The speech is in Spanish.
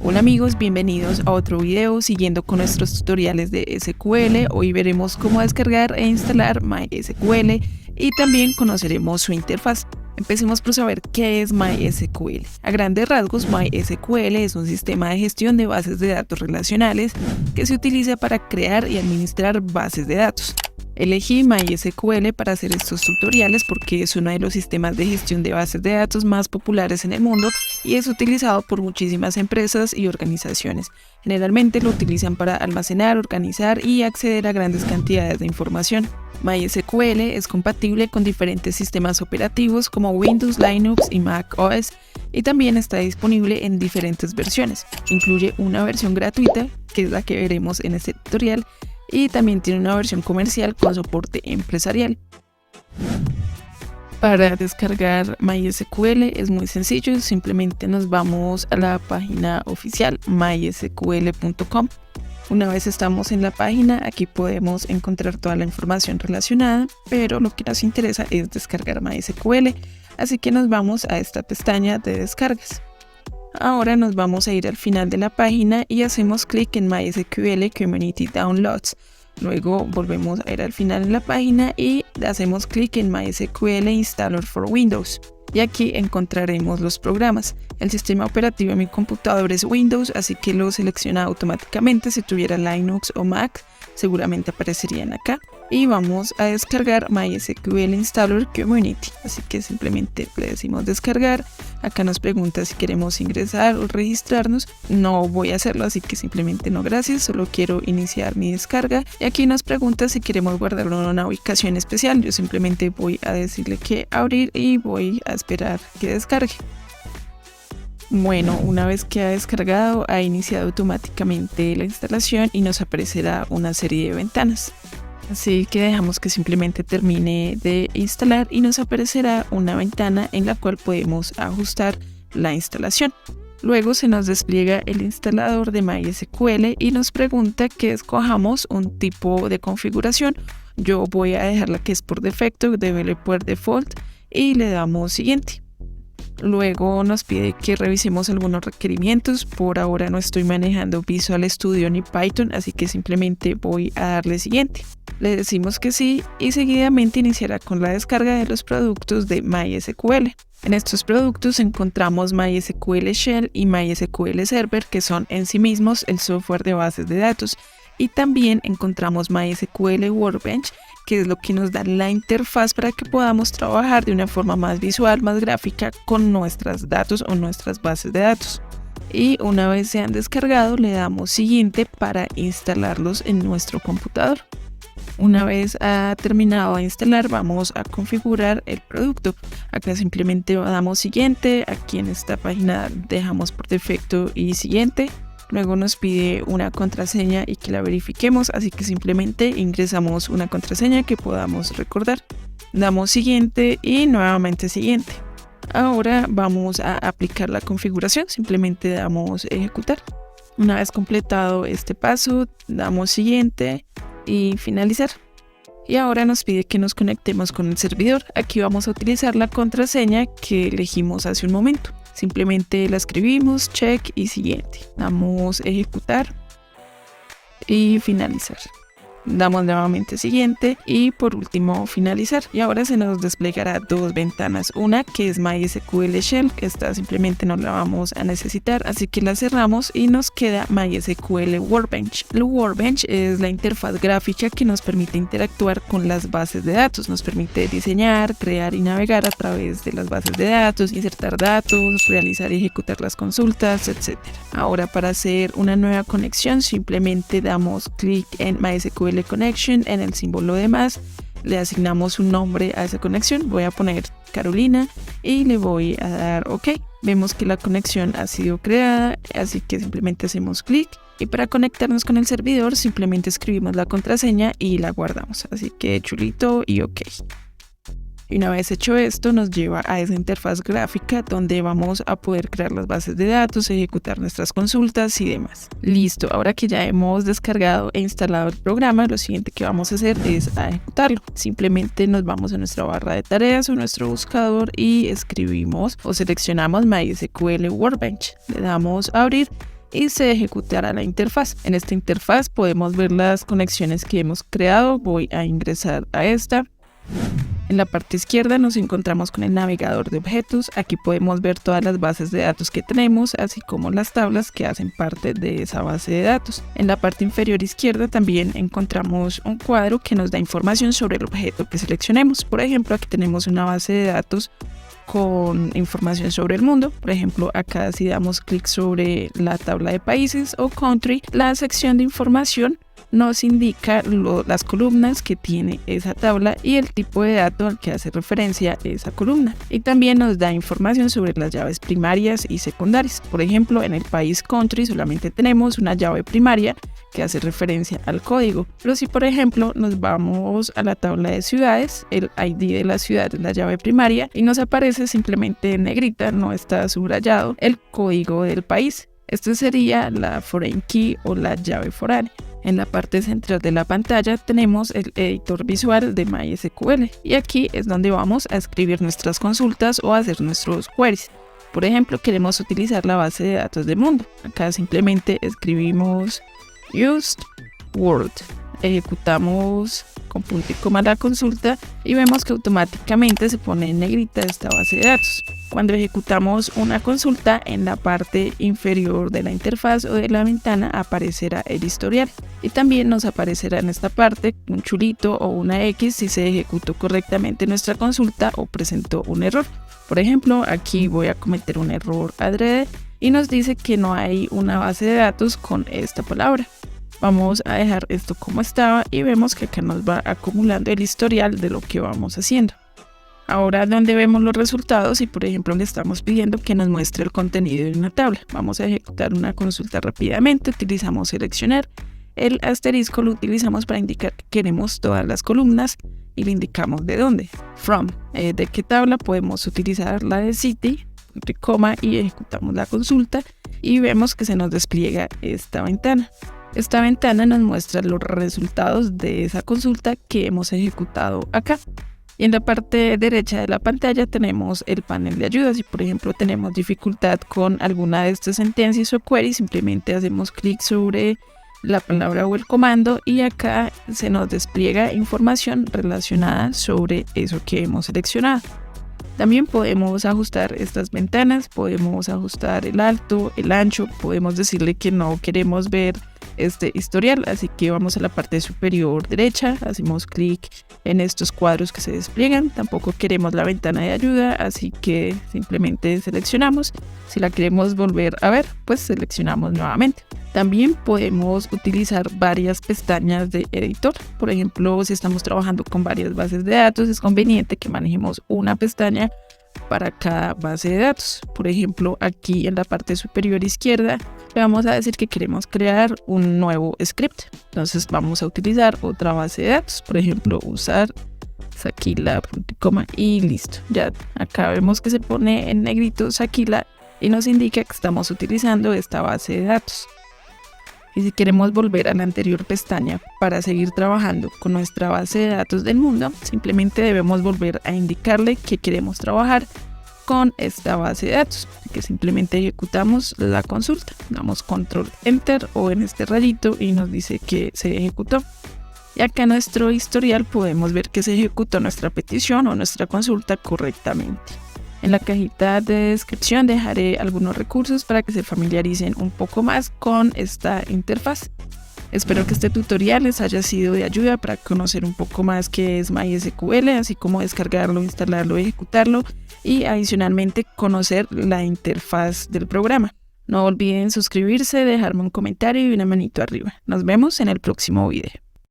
Hola amigos, bienvenidos a otro video siguiendo con nuestros tutoriales de SQL. Hoy veremos cómo descargar e instalar MySQL y también conoceremos su interfaz. Empecemos por saber qué es MySQL. A grandes rasgos, MySQL es un sistema de gestión de bases de datos relacionales que se utiliza para crear y administrar bases de datos. Elegí MySQL para hacer estos tutoriales porque es uno de los sistemas de gestión de bases de datos más populares en el mundo y es utilizado por muchísimas empresas y organizaciones. Generalmente lo utilizan para almacenar, organizar y acceder a grandes cantidades de información. MySQL es compatible con diferentes sistemas operativos como Windows, Linux y Mac OS y también está disponible en diferentes versiones. Incluye una versión gratuita, que es la que veremos en este tutorial, y también tiene una versión comercial con soporte empresarial. Para descargar MySQL es muy sencillo, simplemente nos vamos a la página oficial mysql.com. Una vez estamos en la página, aquí podemos encontrar toda la información relacionada, pero lo que nos interesa es descargar MySQL, así que nos vamos a esta pestaña de descargas. Ahora nos vamos a ir al final de la página y hacemos clic en MySQL Community Downloads. Luego volvemos a ir al final de la página y hacemos clic en MySQL Installer for Windows. Y aquí encontraremos los programas. El sistema operativo de mi computador es Windows, así que lo selecciona automáticamente. Si tuviera Linux o Mac, seguramente aparecerían acá. Y vamos a descargar MySQL Installer Community. Así que simplemente le decimos descargar. Acá nos pregunta si queremos ingresar o registrarnos. No voy a hacerlo, así que simplemente no gracias. Solo quiero iniciar mi descarga. Y aquí nos pregunta si queremos guardarlo en una ubicación especial. Yo simplemente voy a decirle que abrir y voy a esperar que descargue. Bueno, una vez que ha descargado, ha iniciado automáticamente la instalación y nos aparecerá una serie de ventanas. Así que dejamos que simplemente termine de instalar y nos aparecerá una ventana en la cual podemos ajustar la instalación. Luego se nos despliega el instalador de MySQL y nos pregunta que escojamos un tipo de configuración. Yo voy a dejar la que es por defecto, Developer Default, y le damos siguiente. Luego nos pide que revisemos algunos requerimientos. Por ahora no estoy manejando Visual Studio ni Python, así que simplemente voy a darle siguiente. Le decimos que sí y seguidamente iniciará con la descarga de los productos de MySQL. En estos productos encontramos MySQL Shell y MySQL Server, que son en sí mismos el software de bases de datos. Y también encontramos MySQL Workbench, que es lo que nos da la interfaz para que podamos trabajar de una forma más visual, más gráfica con nuestros datos o nuestras bases de datos. Y una vez se han descargado, le damos siguiente para instalarlos en nuestro computador. Una vez ha terminado de instalar, vamos a configurar el producto. Acá simplemente damos siguiente, aquí en esta página dejamos por defecto y siguiente. Luego nos pide una contraseña y que la verifiquemos, así que simplemente ingresamos una contraseña que podamos recordar. Damos siguiente y nuevamente siguiente. Ahora vamos a aplicar la configuración, simplemente damos ejecutar. Una vez completado este paso, damos siguiente y finalizar. Y ahora nos pide que nos conectemos con el servidor. Aquí vamos a utilizar la contraseña que elegimos hace un momento. Simplemente la escribimos, check y siguiente. Damos ejecutar y finalizar. Damos nuevamente siguiente y por último finalizar. Y ahora se nos desplegará dos ventanas. Una que es MySQL Shell, que esta simplemente no la vamos a necesitar, así que la cerramos y nos queda MySQL Workbench. El Workbench es la interfaz gráfica que nos permite interactuar con las bases de datos. Nos permite diseñar, crear y navegar a través de las bases de datos, insertar datos, realizar y ejecutar las consultas, etc. Ahora para hacer una nueva conexión simplemente damos clic en MySQL Connection, en el símbolo de más, le asignamos un nombre a esa conexión. Voy a poner Carolina y le voy a dar OK. Vemos que la conexión ha sido creada, así que simplemente hacemos clic y para conectarnos con el servidor simplemente escribimos la contraseña y la guardamos. Así que chulito y OK. Y una vez hecho esto, nos lleva a esa interfaz gráfica donde vamos a poder crear las bases de datos, ejecutar nuestras consultas y demás. Listo, ahora que ya hemos descargado e instalado el programa, lo siguiente que vamos a hacer es a ejecutarlo. Simplemente nos vamos a nuestra barra de tareas o nuestro buscador y escribimos o seleccionamos MySQL Workbench. Le damos a abrir y se ejecutará la interfaz. En esta interfaz podemos ver las conexiones que hemos creado. Voy a ingresar a esta. En la parte izquierda nos encontramos con el navegador de objetos. Aquí podemos ver todas las bases de datos que tenemos, así como las tablas que hacen parte de esa base de datos. En la parte inferior izquierda también encontramos un cuadro que nos da información sobre el objeto que seleccionemos. Por ejemplo, aquí tenemos una base de datos con información sobre el mundo. Por ejemplo, acá si damos clic sobre la tabla de países o country, la sección de información nos indica las columnas que tiene esa tabla y el tipo de dato al que hace referencia esa columna. Y también nos da información sobre las llaves primarias y secundarias. Por ejemplo, en el país country solamente tenemos una llave primaria que hace referencia al código. Pero si por ejemplo nos vamos a la tabla de ciudades, el ID de la ciudad es la llave primaria y nos aparece simplemente en negrita, no está subrayado, el código del país. Esto sería la foreign key o la llave foránea. En la parte central de la pantalla tenemos el editor visual de MySQL y aquí es donde vamos a escribir nuestras consultas o hacer nuestros queries. Por ejemplo, queremos utilizar la base de datos de mundo. Acá simplemente escribimos used word, ejecutamos con punto y coma la consulta y vemos que automáticamente se pone en negrita esta base de datos. Cuando ejecutamos una consulta, en la parte inferior de la interfaz o de la ventana aparecerá el historial y también nos aparecerá en esta parte un chulito o una X si se ejecutó correctamente nuestra consulta o presentó un error. Por ejemplo, aquí voy a cometer un error adrede y nos dice que no hay una base de datos con esta palabra. Vamos a dejar esto como estaba y vemos que acá nos va acumulando el historial de lo que vamos haciendo. Ahora donde vemos los resultados y por ejemplo le estamos pidiendo que nos muestre el contenido de una tabla. Vamos a ejecutar una consulta rápidamente, utilizamos seleccionar. El asterisco lo utilizamos para indicar que queremos todas las columnas y le indicamos de dónde. From, de qué tabla podemos utilizar la de city, coma y ejecutamos la consulta y vemos que se nos despliega esta ventana. Esta ventana nos muestra los resultados de esa consulta que hemos ejecutado acá. Y en la parte derecha de la pantalla tenemos el panel de ayuda. Si por ejemplo tenemos dificultad con alguna de estas sentencias o queries, simplemente hacemos clic sobre la palabra o el comando y acá se nos despliega información relacionada sobre eso que hemos seleccionado. También podemos ajustar estas ventanas, podemos ajustar el alto, el ancho, podemos decirle que no queremos ver este historial, así que vamos a la parte superior derecha, hacemos clic en estos cuadros que se despliegan. Tampoco queremos la ventana de ayuda, así que simplemente seleccionamos. Si la queremos volver a ver, pues seleccionamos nuevamente. También podemos utilizar varias pestañas de editor. Por ejemplo, si estamos trabajando con varias bases de datos, es conveniente que manejemos una pestaña para cada base de datos. Por ejemplo, aquí en la parte superior izquierda le vamos a decir que queremos crear un nuevo script. Entonces vamos a utilizar otra base de datos. Por ejemplo, usar Sakila, coma y listo. Ya acá vemos que se pone en negrito Sakila y nos indica que estamos utilizando esta base de datos. Y si queremos volver a la anterior pestaña para seguir trabajando con nuestra base de datos del mundo, simplemente debemos volver a indicarle que queremos trabajar con esta base de datos, que simplemente ejecutamos la consulta, damos control enter o en este rayito y nos dice que se ejecutó. Y acá en nuestro historial podemos ver que se ejecutó nuestra petición o nuestra consulta correctamente. En la cajita de descripción dejaré algunos recursos para que se familiaricen un poco más con esta interfaz. Espero que este tutorial les haya sido de ayuda para conocer un poco más qué es MySQL, así como descargarlo, instalarlo, ejecutarlo y adicionalmente conocer la interfaz del programa. No olviden suscribirse, dejarme un comentario y una manito arriba. Nos vemos en el próximo video.